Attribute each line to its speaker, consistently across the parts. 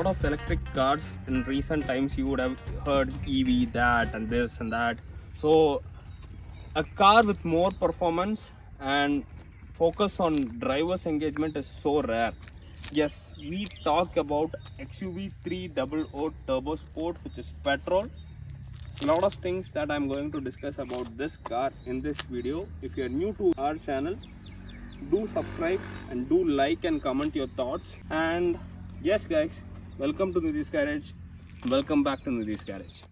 Speaker 1: lot of electric cars in recent times. You would have heard EV, that and this and that. So a car with more performance and focus on driver's engagement is so rare. Yes, we talk about XUV 300 Turbosport, which is petrol. A lot of things that I'm going to discuss about this car in this video. If you're new to our channel, do subscribe and do like and comment your thoughts. And yes guys, welcome to Nidhi's Garage. Welcome back to Nidhi's Garage.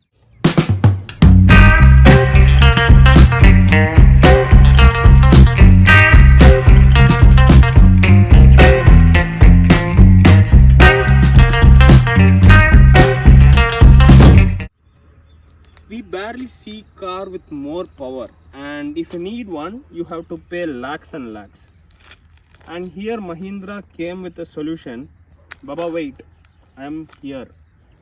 Speaker 1: We barely see car with more power, and if you need one, you have to pay lakhs and lakhs. And here Mahindra came with a solution. Baba, wait, I am here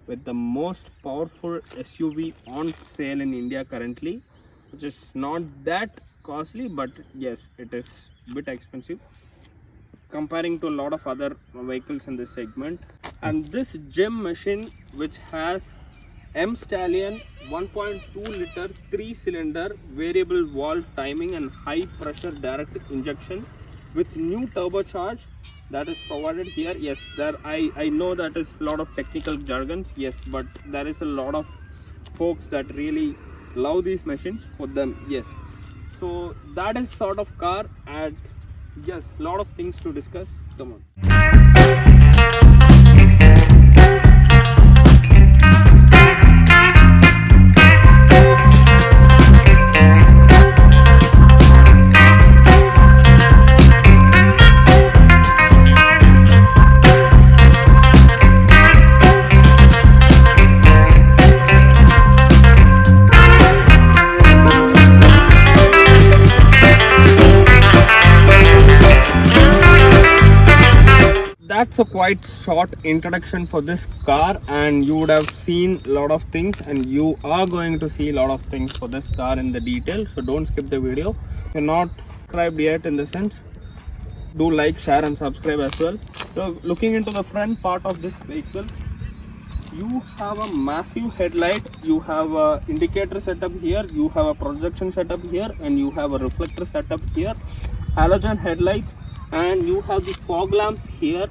Speaker 1: with the most powerful SUV on sale in India currently, which is not that costly, but yes, it is a bit expensive comparing to a lot of other vehicles in this segment. And this gem machine, which has M Stallion 1.2 liter 3-cylinder variable valve timing and high pressure direct injection with new turbocharge that is provided here. Yes, there I know that is a lot of technical jargons, yes, but there is a lot of folks that really love these machines for them. Yes, so that is sort of car, and yes, a lot of things to discuss. Come on. That's a quite short introduction for this car, and you would have seen a lot of things, and you are going to see a lot of things for this car in the detail. So don't skip the video. If you're not subscribed yet, in the sense, do like, share and subscribe as well. So looking into the front part of this vehicle, you have a massive headlight, you have a indicator setup here, you have a projection setup here, and you have a reflector setup here, halogen headlights, and you have the fog lamps here,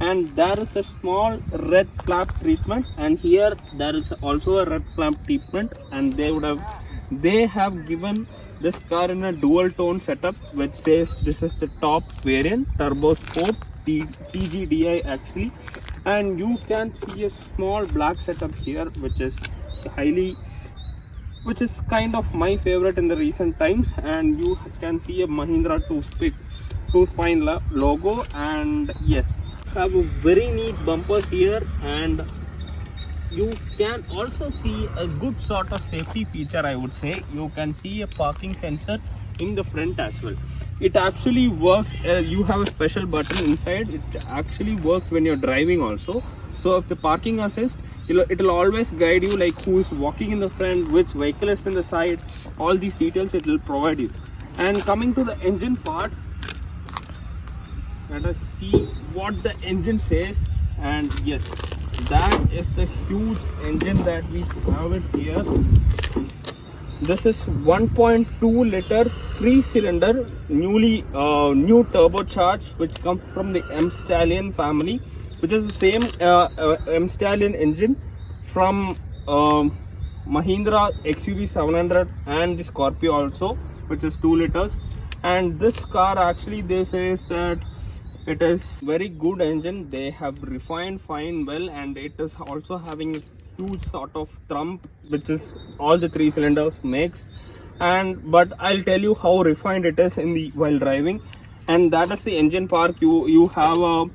Speaker 1: and there is a small red flap treatment, and here there is also a red flap treatment. And they have given this car in a dual tone setup, which says this is the top variant, Turbosport TGDI actually. And you can see a small black setup here, which is kind of my favorite in the recent times. And you can see a Mahindra two-spine logo, and yes, have a very neat bumper here, and you can also see a good sort of safety feature. I would say you can see a parking sensor in the front as well. It actually works. You have a special button inside. It actually works when you're driving also. So if the parking assist, it will always guide you, like who is walking in the front, which vehicle is in the side, all these details it will provide you. And coming to the engine part, let us see what the engine says. And yes, that is the huge engine that we have it here. This is 1.2 liter 3-cylinder new turbocharged, which comes from the M Stallion family, which is the same M Stallion engine from Mahindra XUV 700 and the Scorpio also, which is 2 liters. And this car actually, they say that it is very good engine. They have refined fine well, and it is also having a huge sort of thump, which is all the 3 cylinders makes. But I'll tell you how refined it is while driving. And that is the engine park. You have a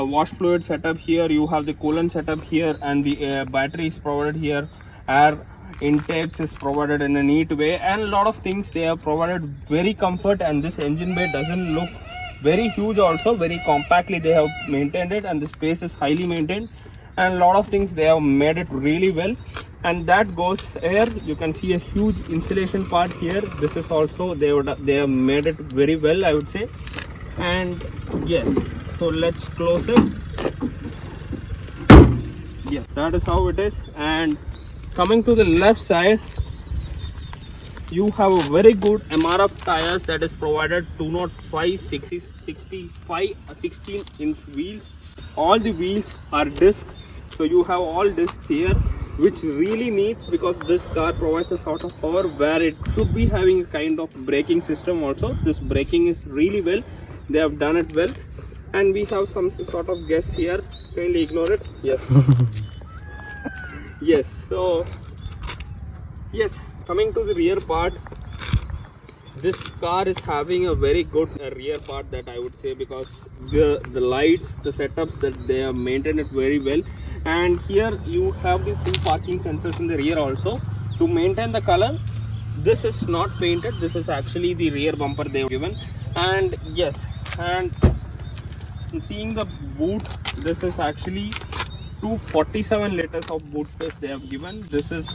Speaker 1: wash fluid setup here, you have the coolant setup here, and the battery is provided here. Air intakes is provided in a neat way, and a lot of things they have provided very comfort. And this engine bay doesn't look very huge, also very compactly they have maintained it, and the space is highly maintained, and a lot of things they have made it really well. And that goes here. You can see a huge insulation part here. This is also they have made it very well, I would say. And yes, so let's close it. yes, that is how it is. And coming to the left side, you have a very good MRF tires that is provided, 205 65 16-inch wheels. All the wheels are disc, so you have all discs here, which really needs, because this car provides a sort of power where it should be having a kind of braking system also. This braking is really well, they have done it well. And we have some sort of guests here, kindly ignore it. Yes. Yes, so yes, coming to the rear part, this car is having a very good rear part, that I would say, because the lights, the setups, that they have maintained it very well. And here you have the 2 parking sensors in the rear also. To maintain the color, this is not painted, this is actually the rear bumper they have given. And yes, and seeing the boot, this is actually 247 liters of boot space they have given. This is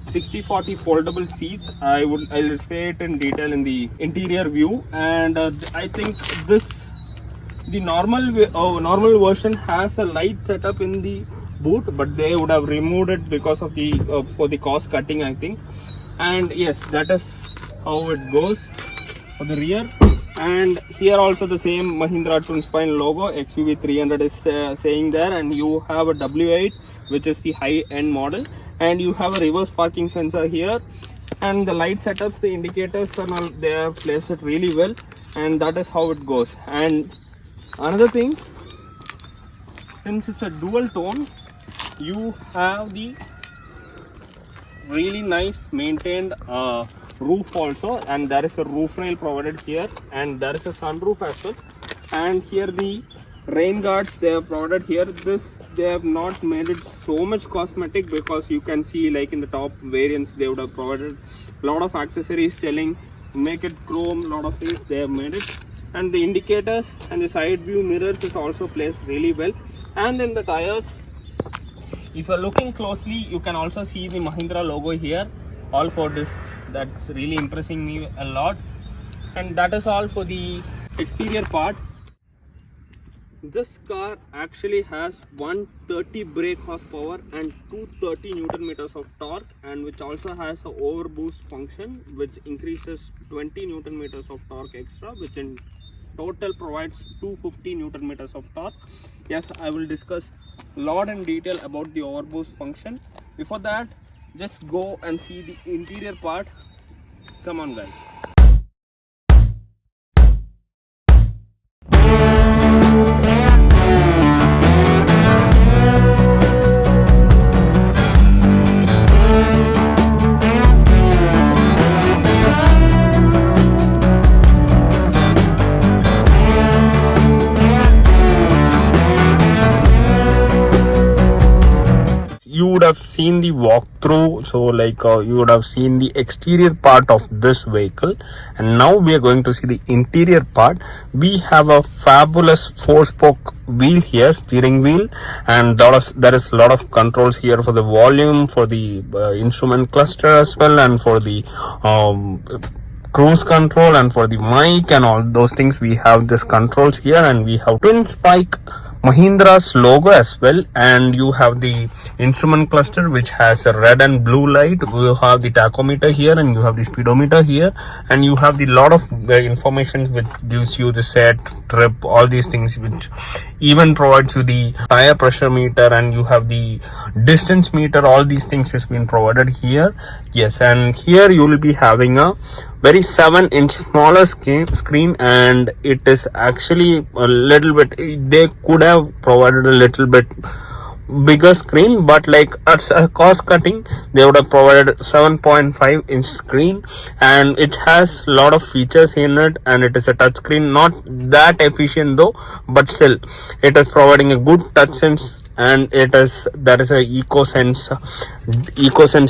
Speaker 1: 60/40 foldable seats. I'll say it in detail in the interior view. And I think the normal version has a light setup in the boot, but they would have removed it because of the for the cost cutting, I think. And yes, that is how it goes for the rear. And here also the same Mahindra twin spine logo, XUV 300 is saying there. And you have a W8, which is the high end model, and you have a reverse parking sensor here. And the light setups, the indicators and all, they have placed it really well. And that is how it goes. And another thing, since it's a dual tone, you have the really nice maintained roof also, and there is a roof rail provided here, and there is a sunroof as well. And here the rain guards they have provided here. This they have not made it so much cosmetic, because you can see, like in the top variants, they would have provided a lot of accessories telling make it chrome, lot of things they have made it. And the indicators and the side view mirrors is also placed really well. And in the tires, if you're looking closely, you can also see the Mahindra logo here, all 4 discs. That's really impressing me a lot. And that is all for the exterior part. This car actually has 130 brake horsepower and 230 Newton meters of torque, and which also has a overboost function, which increases 20 Newton meters of torque extra, which in total provides 250 Newton meters of torque. Yes, I will discuss a lot in detail about the overboost function. Before that, just go and see the interior part. Come on guys. You would have seen the walkthrough, so you would have seen the exterior part of this vehicle, and now we are going to see the interior part. We have a fabulous 4-spoke wheel here, steering wheel, and there is a lot of controls here for the volume, for the instrument cluster as well, and for the cruise control, and for the mic and all those things. We have this controls here, and we have twin spike Mahindra's logo as well, and you have the instrument cluster, which has a red and blue light. You have the tachometer here, and you have the speedometer here, and you have the lot of information which gives you the set, trip, all these things, which even provides you the tire pressure meter, and you have the distance meter. All these things has been provided here. Yes, and here you will be having a very 7-inch smaller screen, and it is actually a little bit, they could have provided a little bit bigger screen, but like at a cost cutting, they would have provided 7.5-inch screen, and it has a lot of features in it, and it is a touch screen, not that efficient though, but still it is providing a good touch sense. And there is a EcoSense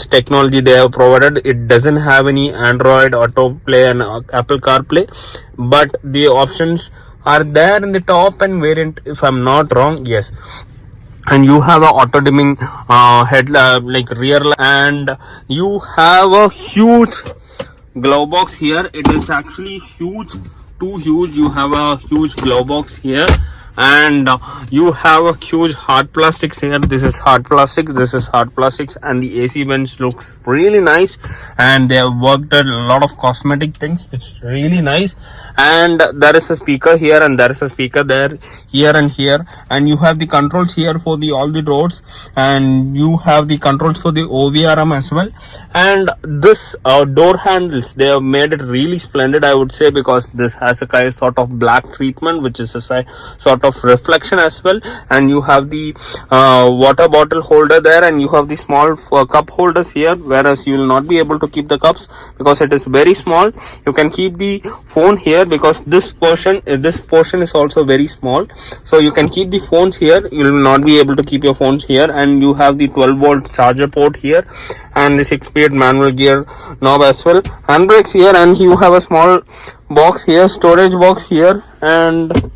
Speaker 1: technology they have provided. It doesn't have any Android Autoplay and Apple CarPlay, but the options are there in the top end variant, if I'm not wrong. Yes, and you have a auto dimming head rear, and you have a huge glove box here. It is actually huge, too huge. You have a huge glove box here, and you have a huge hard plastics here. This is hard plastics, this is hard plastics, and the AC vents looks really nice, and they have worked a lot of cosmetic things which is really nice. And there is a speaker here, and there is a speaker there, here and here, and you have the controls here for the all the roads, and you have the controls for the OVRM as well. And this door handles, they have made it really splendid, I would say, because this has a kind of sort of black treatment which is a sort of reflection as well. And you have the water bottle holder there, and you have the small cup holders here, whereas you will not be able to keep the cups because it is very small. You can keep the phone here because this portion is also very small, so you can keep the phones here. You will not be able to keep your phones here. And you have the 12-volt charger port here, and the 6-speed manual gear knob as well, handbrakes here, and you have a small box here, storage box here. And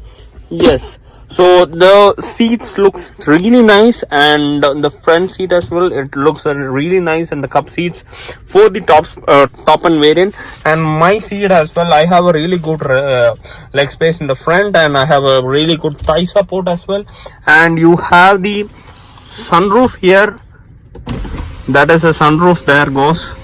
Speaker 1: yes, so the seats looks really nice, and the front seat as well, it looks really nice, and the cup seats for the top end variant. And my seat as well, I have a really good leg space in the front, and I have a really good thigh support as well. And you have the sunroof here, that is a sunroof, there goes.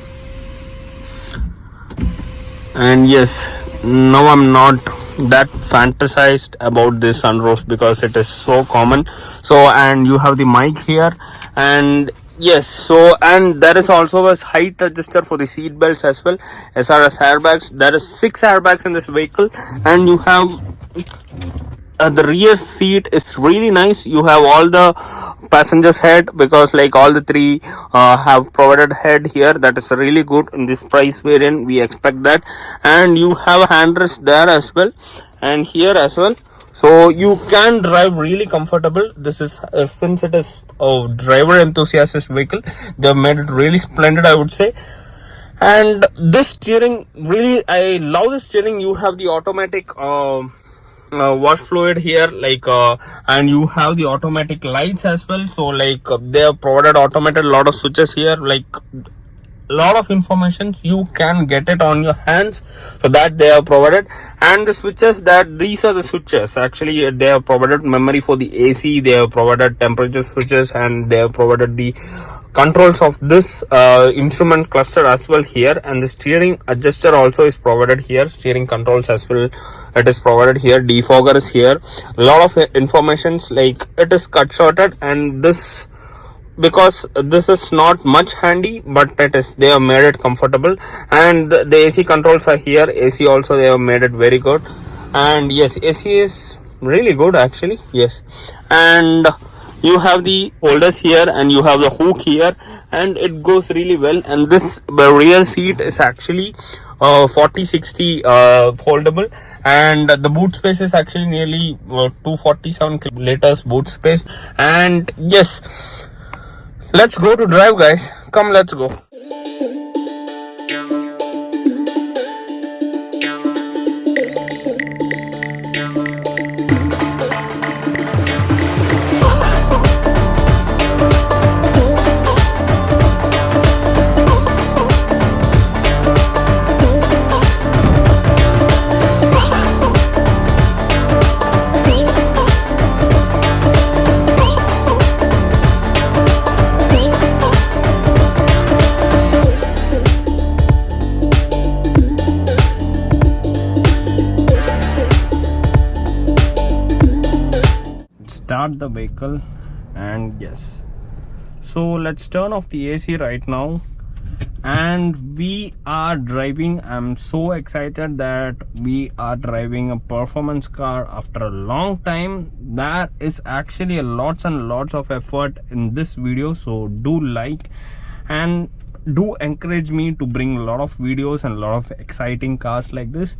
Speaker 1: And yes, now I'm not that fantasized about this sunroof because it is so common. So, and you have the mic here, and yes, so, and there is also a height adjuster for the seat belts as well. SRS airbags, there is 6 airbags in this vehicle. And you have the rear seat is really nice. You have all the passengers head, because like all the 3 have provided head here. That is really good in this price variant, we expect that. And you have a handrest there as well, and here as well, so you can drive really comfortable. This is since it is a driver enthusiast vehicle, they have made it really splendid, I would say. And this steering, really I love the steering. You have the automatic wash fluid here, like and you have the automatic lights as well. So like they have provided automated lot of switches here, like lot of information you can get it on your hands, so that they have provided. And the switches, that these are the switches, actually they have provided memory for the AC, they have provided temperature switches, and they have provided the controls of this instrument cluster as well here. And the steering adjuster also is provided here, steering controls as well, it is provided here. Defogger is here, a lot of informations, like it is cut shorted. And this, because this is not much handy, but it is, they have made it comfortable. And the AC controls are here, AC also they have made it very good. And yes, AC is really good actually, yes. And you have the holders here, and you have the hook here, and it goes really well. And this rear seat is actually 40-60 foldable, and the boot space is actually nearly 247 liters boot space. And yes, let's go to drive, guys. Come, let's go. Start the vehicle, and yes, so let's turn off the AC right now, and we are driving. I'm so excited that we are driving a performance car after a long time. That is actually a lots and lots of effort in this video, so do like and do encourage me to bring a lot of videos and a lot of exciting cars like this.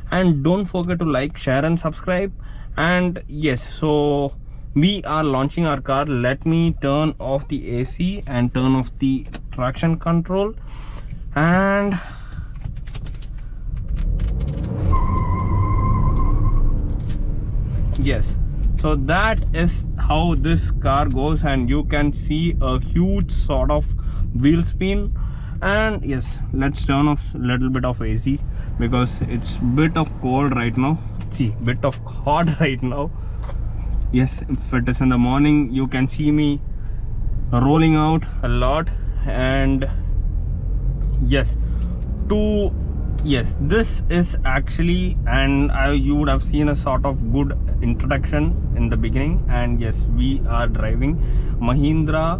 Speaker 1: And don't forget to like, share and subscribe. And yes, so we are launching our car. Let me turn off the AC and turn off the traction control. And yes, so that is how this car goes, and you can see a huge sort of wheel spin. And yes, let's turn off a little bit of AC because it's bit of cold right now. See, bit of hot right now. yes, if it is in the morning, you can see me rolling out a lot. And yes, this is actually, and you would have seen a sort of good introduction in the beginning. And yes, we are driving Mahindra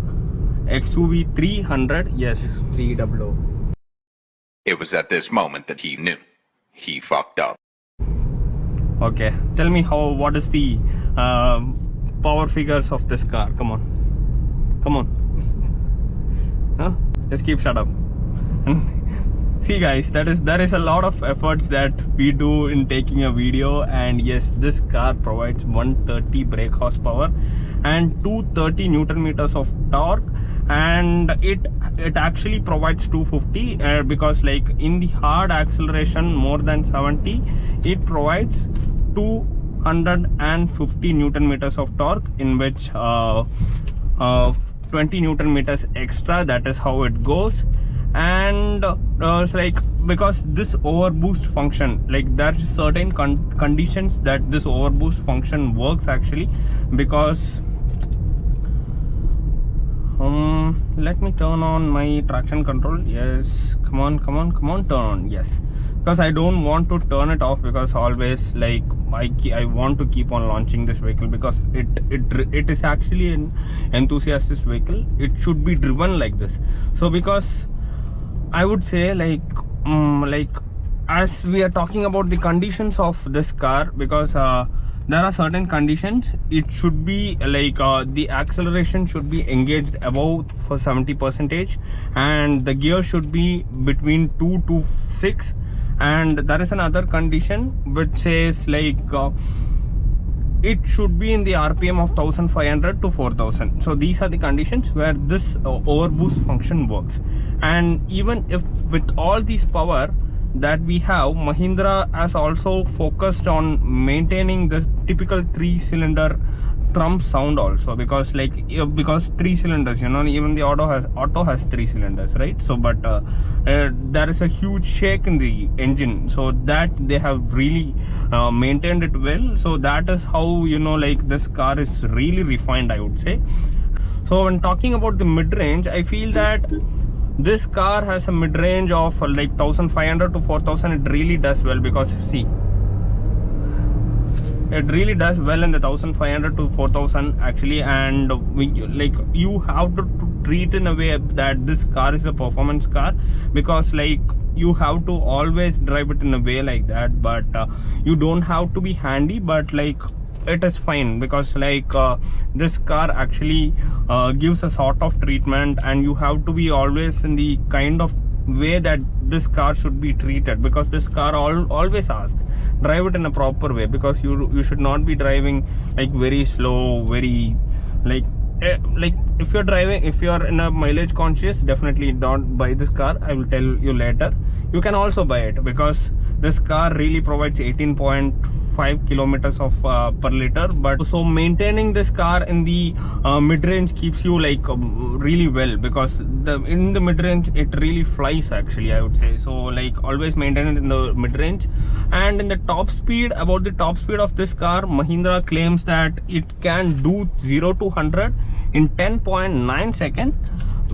Speaker 1: XUV 300. Yes,
Speaker 2: It's 300.
Speaker 3: It was at this moment that he knew he fucked up.
Speaker 1: okay, tell me what is the power figures of this car? Come on. Huh? Just keep shut up. See guys, there is a lot of efforts that we do in taking a video. And yes, this car provides 130 brake horsepower and 230 Newton meters of torque, and it actually provides 250 because like in the hard acceleration more than 70, it provides 250 Newton meters of torque, in which 20 Newton meters extra. That is how it goes. And it's like, because this overboost function, like there are certain conditions that this overboost function works actually, because let me turn on my traction control. Yes, come on, turn on. Yes, because I don't want to turn it off, because always like I want to keep on launching this vehicle, because it is actually an enthusiast vehicle. It should be driven like this. So because I would say like as we are talking about the conditions of this car, because there are certain conditions. It should be like the acceleration should be engaged above for 70%, and the gear should be between 2 to 6. And there is another condition which says like it should be in the RPM of 1500 to 4000. So these are the conditions where this overboost function works. And even if with all these power that we have, Mahindra has also focused on maintaining the typical 3-cylinder thrum sound also, because like because 3 cylinders, you know, even the auto has 3 cylinders, right? So but there is a huge shake in the engine, so that they have really maintained it well. So that is how, you know, like this car is really refined, I would say. So when talking about the mid-range, I feel that this car has a mid-range of like 1500 to 4000. It really does well, because see, it really does well in the 1500 to 4000 actually. And you have to treat in a way that this car is a performance car, because like you have to always drive it in a way like that. But you don't have to be handy, but like it is fine, because like this car actually gives a sort of treatment, and you have to be always in the kind of way that this car should be treated, because this car always asks drive it in a proper way, because you should not be driving like very slow, very like if you're in a mileage conscious, definitely don't buy this car. I will tell you later. You can also buy it, because this car really provides 18.5 kilometers of per liter. But so maintaining this car in the mid-range keeps you like really well, because in the mid-range it really flies actually, I would say. So like always maintain it in the mid-range. And in the top speed, about the top speed of this car, Mahindra claims that it can do 0 to 100 in 10.9 seconds,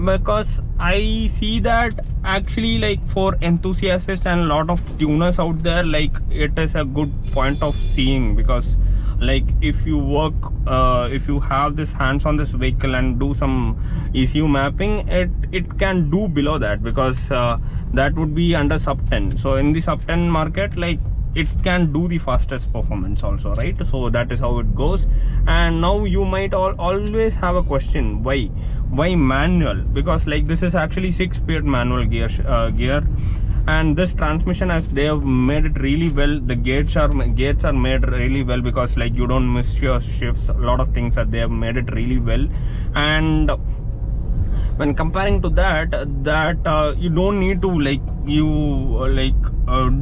Speaker 1: because I see that actually like for enthusiasts and a lot of tuners out there, like it is a good point of seeing, because like if you work if you have this hands on this vehicle and do some ECU mapping, it can do below that, because that would be under sub 10. So in the sub 10 market, like it can do the fastest performance also, right? So that is how it goes. And now you might always have a question, why manual? Because like this is actually 6-speed manual gear, and this transmission, as they have made it really well, the gates are made really well, because like you don't miss your shifts, a lot of things that they have made it really well. And when comparing to that you don't need to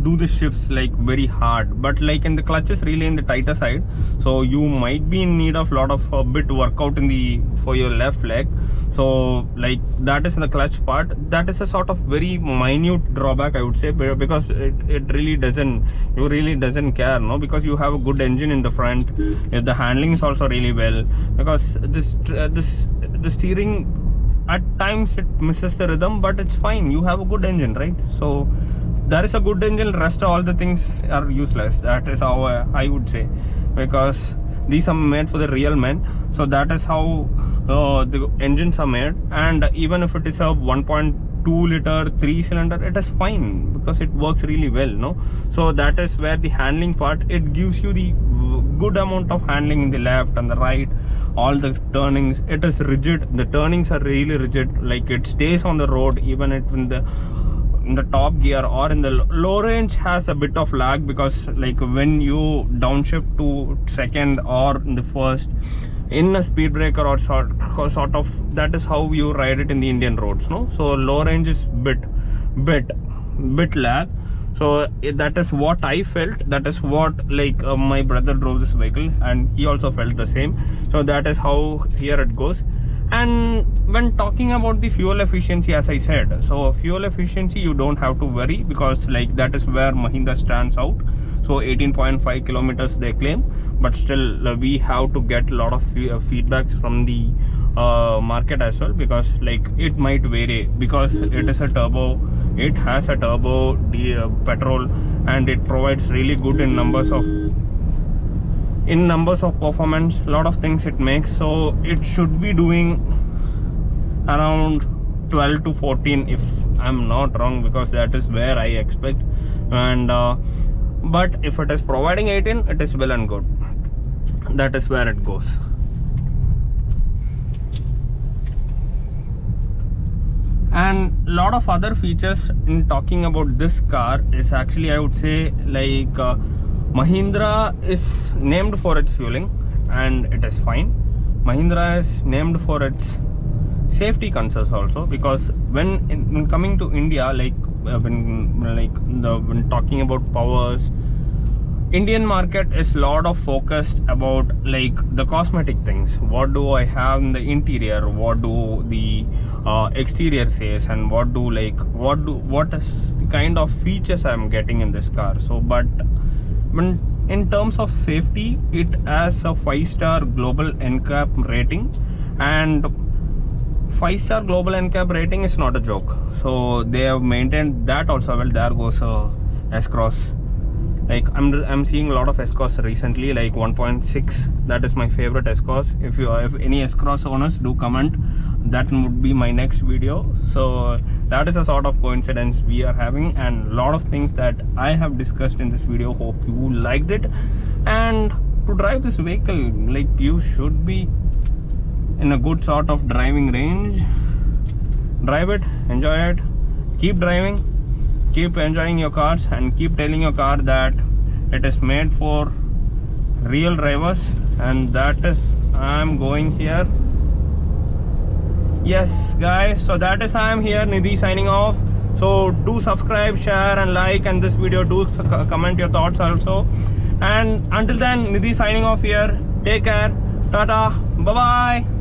Speaker 1: do the shifts like very hard, but like in the clutch is really in the tighter side, so you might be in need of lot of bit workout in the for your left leg. So like that is in the clutch part. That is a sort of very minute drawback, I would say, because it really doesn't care, no, because you have a good engine in the front. The handling is also really well, because the steering at times it misses the rhythm, but it's fine. You have a good engine, right? So there is a good engine, rest all the things are useless. That is how I would say, because these are made for the real men. So that is how the engines are made. And even if it is a 1.2 liter 3-cylinder, it is fine because it works really well, no? So that is where the handling part, it gives you the good amount of handling in the left and the right, all the turnings. It is rigid, the turnings are really rigid, like it stays on the road even in the top gear, or in the low range has a bit of lag, because like when you downshift to second or in the first in a speed breaker or sort of, that is how you ride it in the Indian roads, no? So low range is bit lag. So that is what I felt. That is what like my brother drove this vehicle and he also felt the same. So that is how here it goes. And when talking about the fuel efficiency, as I said, so fuel efficiency you don't have to worry, because like that is where Mahindra stands out. So 18.5 kilometers they claim, but still we have to get a lot of feedbacks from the market as well, because like it might vary, because it is a turbo, it has a turbo petrol, and it provides really good in numbers of performance, a lot of things it makes. So it should be doing around 12 to 14 if I'm not wrong, because that is where I expect. And but if it is providing 18, it is well and good. That is where it goes. And a lot of other features in talking about this car is actually, I would say, like Mahindra is named for its fueling, and it is fine. Mahindra is named for its safety concerns also, because when coming to India, like when talking about powers, Indian market is lot of focused about like the cosmetic things. What do I have in the interior? What do the exterior says? And what is the kind of features I'm getting in this car? So, but when in terms of safety, it has a 5-star global NCAP rating, and 5-star global NCAP rating is not a joke. So they have maintained that also well. There goes S-Cross. Like I'm seeing a lot of S-Cross recently, like 1.6. That is my favorite S-Cross. If any S-Cross owners, do comment. That would be my next video. So that is a sort of coincidence we are having, and a lot of things that I have discussed in this video. Hope you liked it. And to drive this vehicle, like you should be in a good sort of driving range. Drive it, enjoy it, keep driving, keep enjoying your cars, and keep telling your car that it is made for real drivers. And that is, I'm going here. Yes guys, so that is I am here, Nidhi signing off. So do subscribe, share and like, and this video do comment your thoughts also. And until then, Nidhi signing off here. Take care, tata, bye bye.